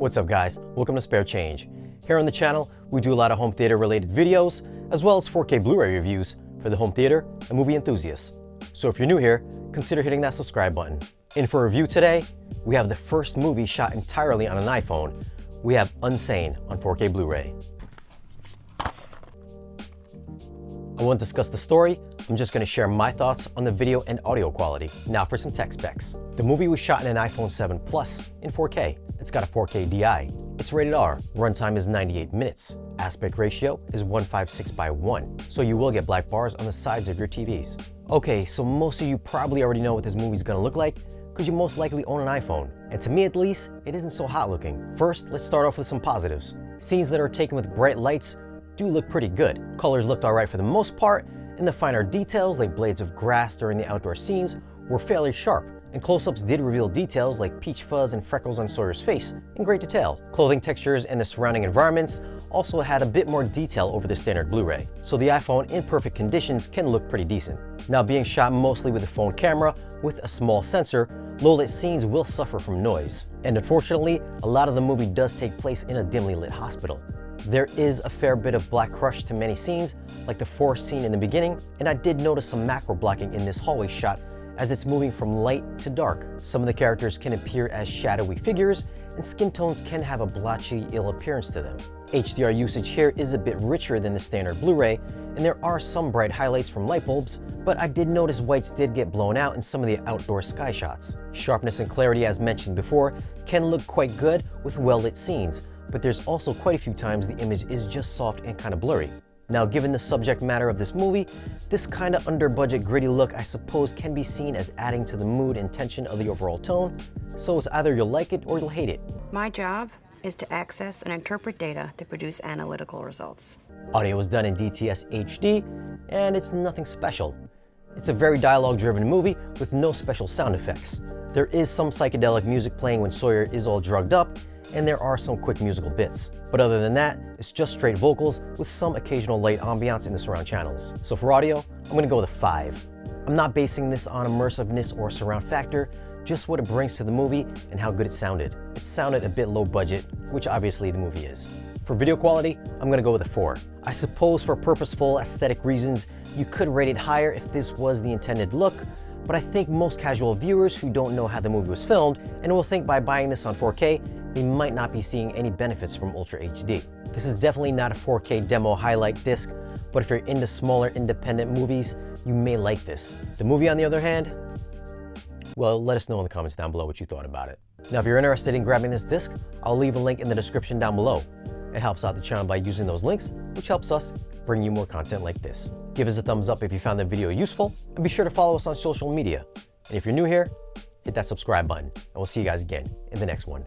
What's up guys, welcome to Spare Change. Here on the channel, we do a lot of home theater related videos, as well as 4K Blu-ray reviews for the home theater and movie enthusiasts. So if you're new here, consider hitting that subscribe button. In for a review today, we have the first movie shot entirely on an iPhone. We have Unsane on 4K Blu-ray. I won't discuss the story, I'm just going to share my thoughts on the video and audio quality. Now for some tech specs. The movie was shot in an iPhone 7 Plus in 4K. It's got a 4K DI. It's rated R. Runtime is 98 minutes. Aspect ratio is 156:1, so you will get black bars on the sides of your TVs. Okay, so most of you probably already know what this movie's going to look like because you most likely own an iPhone. And to me at least, it isn't so hot looking. First, let's start off with some positives. Scenes that are taken with bright lights do look pretty good. Colors looked alright for the most part, and the finer details like blades of grass during the outdoor scenes were fairly sharp, and close-ups did reveal details like peach fuzz and freckles on Sawyer's face in great detail. Clothing textures and the surrounding environments also had a bit more detail over the standard Blu-ray, so the iPhone in perfect conditions can look pretty decent. Now being shot mostly with a phone camera with a small sensor, low-lit scenes will suffer from noise. And unfortunately, a lot of the movie does take place in a dimly lit hospital. There is a fair bit of black crush to many scenes, like the forest scene in the beginning, and I did notice some macro blocking in this hallway shot as it's moving from light to dark. Some of the characters can appear as shadowy figures, and skin tones can have a blotchy, ill appearance to them. HDR usage here is a bit richer than the standard Blu-ray, and there are some bright highlights from light bulbs, but I did notice whites did get blown out in some of the outdoor sky shots. Sharpness and clarity, as mentioned before, can look quite good with well-lit scenes, but there's also quite a few times the image is just soft and kind of blurry. Now, given the subject matter of this movie, this kind of under-budget gritty look I suppose can be seen as adding to the mood and tension of the overall tone, so it's either you'll like it or you'll hate it. My job is to access and interpret data to produce analytical results. Audio was done in DTS HD, and it's nothing special. It's a very dialogue-driven movie with no special sound effects. There is some psychedelic music playing when Sawyer is all drugged up, and there are some quick musical bits. But other than that, it's just straight vocals with some occasional light ambiance in the surround channels. So for audio, I'm going to go with a 5. I'm not basing this on immersiveness or surround factor, just what it brings to the movie and how good it sounded. It sounded a bit low budget, which obviously the movie is. For video quality, I'm going to go with a 4. I suppose for purposeful aesthetic reasons, you could rate it higher if this was the intended look, but I think most casual viewers who don't know how the movie was filmed and will think by buying this on 4K, they might not be seeing any benefits from Ultra HD. This is definitely not a 4K demo highlight disc, but if you're into smaller independent movies, you may like this. The movie, on the other hand, well, let us know in the comments down below what you thought about it. Now, if you're interested in grabbing this disc, I'll leave a link in the description down below. It helps out the channel by using those links, which helps us bring you more content like this. Give us a thumbs up if you found the video useful, and be sure to follow us on social media. And if you're new here, hit that subscribe button, and we'll see you guys again in the next one.